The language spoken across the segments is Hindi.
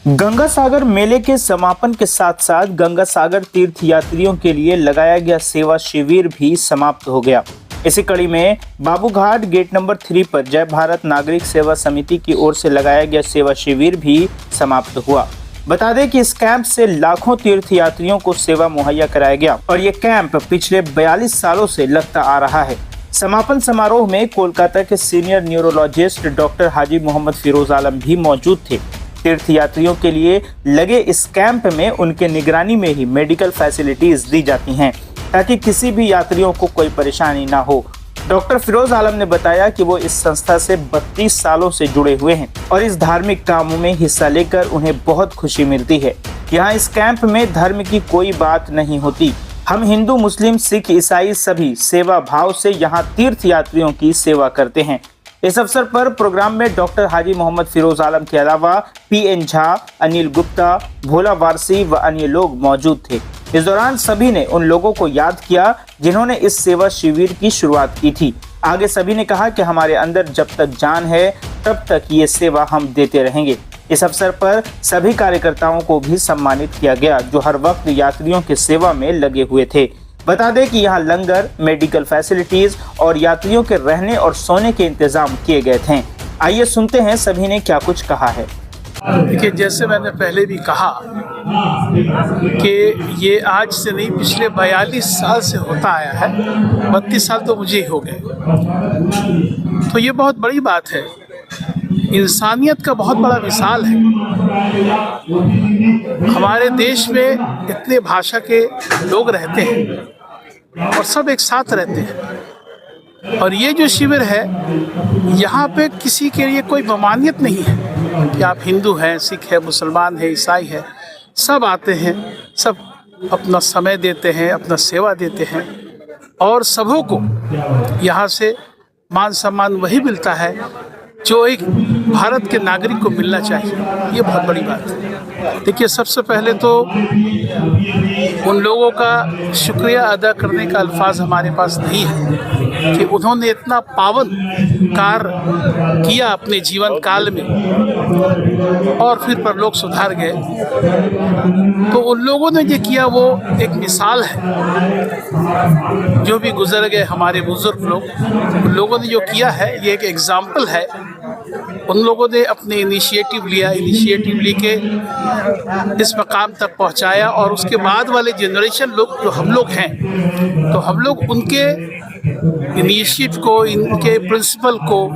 गंगा सागर मेले के समापन के साथ साथ गंगा सागर तीर्थ यात्रियों के लिए लगाया गया सेवा शिविर भी समाप्त हो गया। इसी कड़ी में बाबूघाट गेट नंबर 3 पर जय भारत नागरिक सेवा समिति की ओर से लगाया गया सेवा शिविर भी समाप्त हुआ। बता दें कि इस कैंप से लाखों तीर्थ यात्रियों को सेवा मुहैया कराया गया और ये कैंप पिछले 42 सालों से लगता आ रहा है। समापन समारोह में कोलकाता के सीनियर न्यूरोलॉजिस्ट डॉक्टर हाजी मोहम्मद फिरोज आलम भी मौजूद थे। तीर्थ यात्रियों के लिए लगे इस कैंप में उनके निगरानी में ही मेडिकल फैसिलिटीज दी जाती हैं ताकि किसी भी यात्रियों को कोई परेशानी ना हो। डॉक्टर फिरोज आलम ने बताया कि वो इस संस्था से 32 सालों से जुड़े हुए हैं और इस धार्मिक कामों में हिस्सा लेकर उन्हें बहुत खुशी मिलती है। यहाँ इस कैंप में धर्म की कोई बात नहीं होती। हम हिंदू, मुस्लिम, सिख, ईसाई सभी सेवा भाव से यहाँ तीर्थ यात्रियों की सेवा करते हैं। इस अवसर पर प्रोग्राम में डॉक्टर हाजी मोहम्मद फिरोज आलम के अलावा पीएन झा, अनिल गुप्ता, भोला वारसी व अन्य लोग मौजूद थे। इस दौरान सभी ने उन लोगों को याद किया जिन्होंने इस सेवा शिविर की शुरुआत की थी। आगे सभी ने कहा कि हमारे अंदर जब तक जान है तब तक ये सेवा हम देते रहेंगे। इस अवसर पर सभी कार्यकर्ताओं को भी सम्मानित किया गया जो हर वक्त यात्रियों की सेवा में लगे हुए थे। बता दें कि यहाँ लंगर, मेडिकल फैसिलिटीज और यात्रियों के रहने और सोने के इंतजाम किए गए थे। आइए सुनते हैं सभी ने क्या कुछ कहा है। देखिए, जैसे मैंने पहले भी कहा कि ये आज से नहीं, पिछले 42 साल से होता आया है। 32 साल तो मुझे ही हो गए, तो ये बहुत बड़ी बात है। इंसानियत का बहुत बड़ा मिसाल है। हमारे देश में इतने भाषा के लोग रहते हैं और सब एक साथ रहते हैं, और ये जो शिविर है यहाँ पे किसी के लिए कोई ममानियत नहीं है कि आप हिंदू हैं, सिख है, मुसलमान है, ईसाई है। सब आते हैं, सब अपना समय देते हैं, अपना सेवा देते हैं, और सबों को यहाँ से मान सम्मान वही मिलता है जो एक भारत के नागरिक को मिलना चाहिए। ये बहुत बड़ी बात है। देखिए, सबसे पहले तो उन लोगों का शुक्रिया अदा करने का अल्फाज हमारे पास नहीं है कि उन्होंने इतना पावन कार्य किया अपने जीवन काल में और फिर परलोक सुधार गए। तो उन लोगों ने जो किया वो एक मिसाल है। जो भी गुजर गए हमारे बुजुर्ग लोग, उन लोगों ने जो किया है ये एक एग्जाम्पल है। उन लोगों ने अपने इनिशिएटिव लेके इस मकाम तक पहुंचाया, और उसके बाद वाले जनरेशन लोग जो हम लोग हैं, तो हम लोग उनके इनिशिएटिव को, इनके प्रिंसिपल को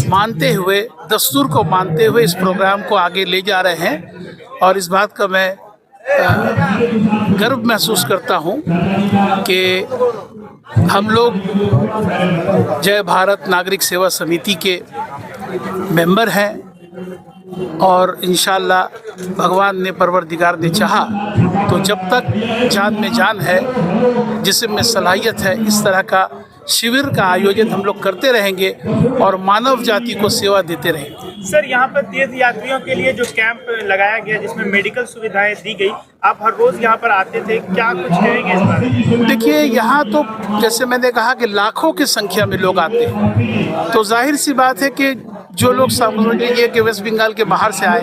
मानते हुए, दस्तूर को मानते हुए इस प्रोग्राम को आगे ले जा रहे हैं। और इस बात का मैं गर्व महसूस करता हूं कि हम लोग जय भारत नागरिक सेवा समिति के मेंबर हैं, और इंशाअल्लाह भगवान ने, परवरदिगार ने चाहा तो जब तक जान में जान है, जिस्म में सलाहियत है, इस तरह का शिविर का आयोजन हम लोग करते रहेंगे और मानव जाति को सेवा देते रहेंगे। सर, यहाँ पर तीर्थ यात्रियों के लिए जो कैंप लगाया गया जिसमें मेडिकल सुविधाएं दी गई, आप हर रोज यहाँ पर आते थे, क्या कुछ कहेंगे इस बारे में? देखिए, यहाँ तो जैसे मैंने कहा कि लाखों की संख्या में लोग आते हैं, तो जाहिर सी बात है कि जो लोग समझ लीजिए कि वेस्ट बंगाल के बाहर से आए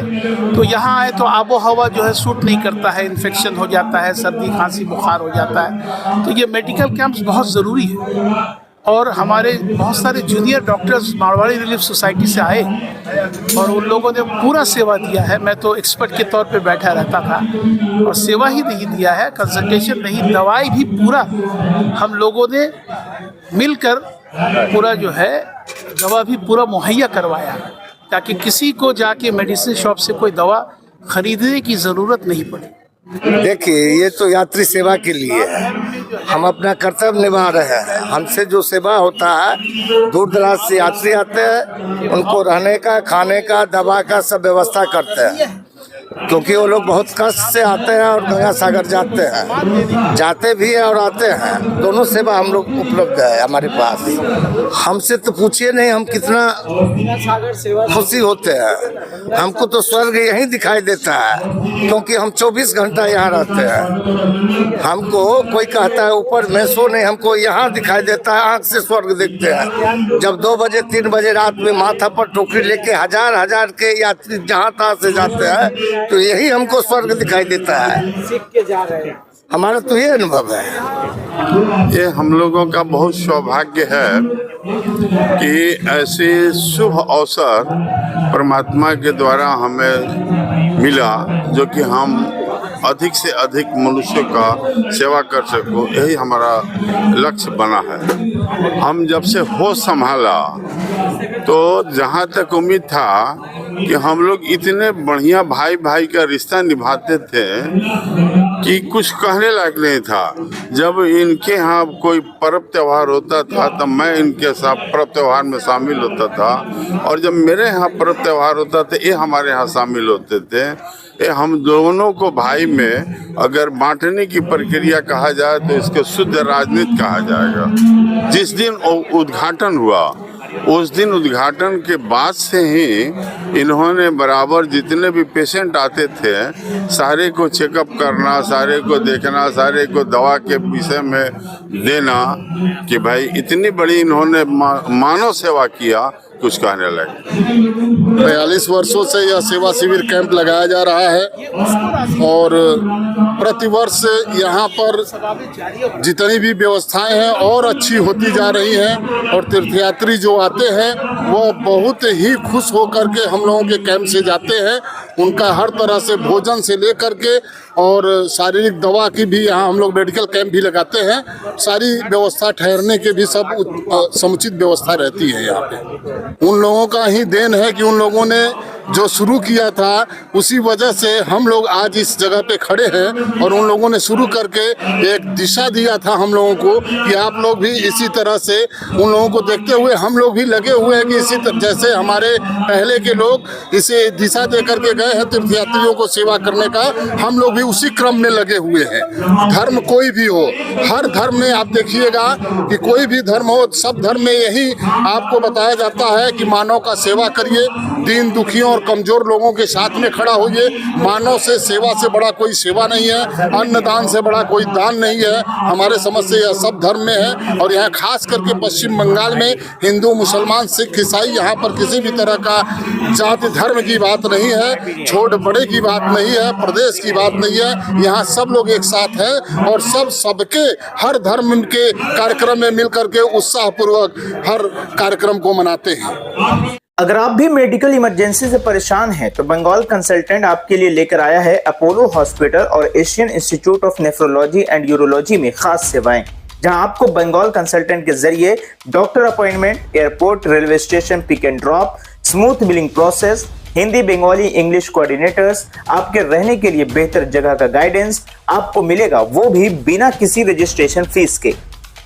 तो यहाँ आए तो आबो हवा जो है सूट नहीं करता है, इन्फेक्शन हो जाता है, सर्दी खांसी बुखार हो जाता है। तो ये मेडिकल कैंप्स बहुत ज़रूरी है। और हमारे बहुत सारे junior doctors Marwari relief society से आए और उन लोगों ने पूरा सेवा दिया है। मैं तो एक्सपर्ट के तौर पे बैठा रहता था, और सेवा ही नहीं दिया है, कंसल्टेशन नहीं, दवाई भी पूरा हम लोगों ने मिलकर पूरा जो है दवा भी पूरा मुहैया करवाया, ताकि किसी को जाके मेडिसिन शॉप से कोई दवा खरीदने की ज़रूरत नहीं पड़े। देखिए, ये तो यात्री सेवा के लिए है। हम अपना कर्तव्य निभा रहे हैं। हमसे जो सेवा होता है, दूर दराज से यात्री आते हैं, उनको रहने का, खाने का, दवा का सब व्यवस्था करते हैं, क्योंकि वो लोग बहुत कष्ट से आते हैं और गंगा सागर जाते भी हैं और आते हैं। दोनों सेवा हम लोग उपलब्ध है हमारे पास। हमसे तो पूछिए नहीं, हम कितना खुशी होते हैं। हमको तो स्वर्ग यहीं दिखाई देता है, क्योंकि हम 24 घंटा यहाँ रहते हैं। हमको कोई कहता है ऊपर में सो नहीं, हमको यहाँ दिखाई देता है, आँख से स्वर्ग देखते हैं। जब 2 बजे 3 बजे रात में माथा पर टोकरी लेके हजार के यात्री जहाँ तहाँ से जाते हैं, तो यही हमको स्वर्ग दिखाई देता है। सीख के जा रहे हैं। हमारा तो ये अनुभव है। ये हम लोगों का बहुत सौभाग्य है कि ऐसे शुभ अवसर परमात्मा के द्वारा हमें मिला, जो कि हम अधिक से अधिक मनुष्यों का सेवा कर सको, यही हमारा लक्ष्य बना है। हम जब से होश संभाला तो जहाँ तक उम्मीद था कि हम लोग इतने बढ़िया भाई भाई का रिश्ता निभाते थे कि कुछ कहने लायक नहीं था। जब इनके यहाँ कोई पर्व त्यौहार होता था तब मैं इनके साथ पर्व त्यौहार में शामिल होता था, और जब मेरे यहाँ पर्व त्यौहार होता था ये हमारे यहाँ शामिल होते थे। ये हम दोनों को भाई में अगर बांटने की प्रक्रिया कहा जाए तो इसको शुद्ध राजनीति कहा जाएगा। जिस दिन उद्घाटन हुआ उस दिन उद्घाटन के बाद से ही इन्होंने बराबर जितने भी पेशेंट आते थे सारे को चेकअप करना, सारे को देखना, सारे को दवा के विषय में देना कि भाई इतनी बड़ी इन्होंने मानव सेवा किया, कुछ कहने लगे। 42 वर्षों से यह सेवा शिविर कैंप लगाया जा रहा है और प्रतिवर्ष यहाँ पर जितनी भी व्यवस्थाएं हैं और अच्छी होती जा रही हैं, और तीर्थयात्री जो आते हैं वो बहुत ही खुश होकर के हम लोगों के कैंप से जाते हैं। उनका हर तरह से भोजन से लेकर के और शारीरिक दवा की भी यहाँ हम लोग मेडिकल कैंप भी लगाते हैं। सारी व्यवस्था, ठहरने के भी सब समुचित व्यवस्था रहती है यहाँ पे। उन लोगों का ही देन है कि उन लोगों ने जो शुरू किया था उसी वजह से हम लोग आज इस जगह पे खड़े हैं, और उन लोगों ने शुरू करके एक दिशा दिया था हम लोगों को कि आप लोग भी इसी तरह से, उन लोगों को देखते हुए हम लोग भी लगे हुए हैं कि इसी जैसे हमारे पहले के लोग इसे दिशा दे करके गए हैं तीर्थयात्रियों को सेवा करने का, हम लोग भी उसी क्रम में लगे हुए हैं। धर्म कोई भी हो, हर धर्म में आप देखिएगा कि कोई भी धर्म हो, सब धर्म में यही आपको बताया जाता है कि मानव का सेवा करिए, दीन दुखियों और कमजोर लोगों के साथ में खड़ा होइए। मानव से सेवा से बड़ा कोई सेवा नहीं है, अन्नदान से बड़ा कोई दान नहीं है। हमारे समझ से यह सब धर्म में है, और यहाँ खास करके पश्चिम बंगाल में हिंदू, मुसलमान, सिख, ईसाई, यहाँ पर किसी भी तरह का जाति धर्म की बात नहीं है, छोटे बड़े की बात नहीं है, प्रदेश की बात नहीं है। यहाँ सब लोग एक साथ हैं और सबके हर धर्म के कार्यक्रम में मिल करके उत्साहपूर्वक हर कार्यक्रम को मनाते हैं। अगर आप भी मेडिकल इमरजेंसी से परेशान हैं तो बंगाल कंसल्टेंट आपके लिए लेकर आया है अपोलो हॉस्पिटल और Asian Institute of Nephrology and Urology में खास सेवाएं, जहां आपको बंगाल कंसल्टेंट के जरिए doctor appointment, airport, railway station pick and drop, smooth billing process, Hindi, Bengali, English coordinators, आपके रहने के लिए बेहतर जगह का गाइडेंस आपको मिलेगा, वो भी बिना किसी रजिस्ट्रेशन फीस के।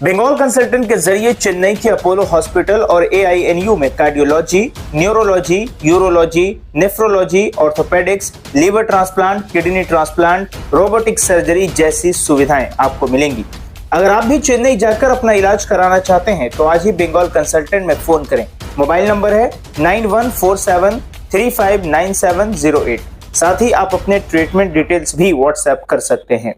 बंगाल कंसल्टेंट के जरिए चेन्नई के अपोलो हॉस्पिटल और AINU में cardiology, neurology, urology, nephrology, orthopaedics, liver transplant, kidney transplant, robotic surgery जैसी सुविधाएं आपको मिलेंगी। अगर आप भी चेन्नई जाकर अपना इलाज कराना चाहते हैं तो आज ही बंगाल कंसल्टेंट में फोन करें। मोबाइल नंबर है 9147359708। साथ ही आप अपने ट्रीटमेंट डिटेल्स भी व्हाट्सएप कर सकते हैं।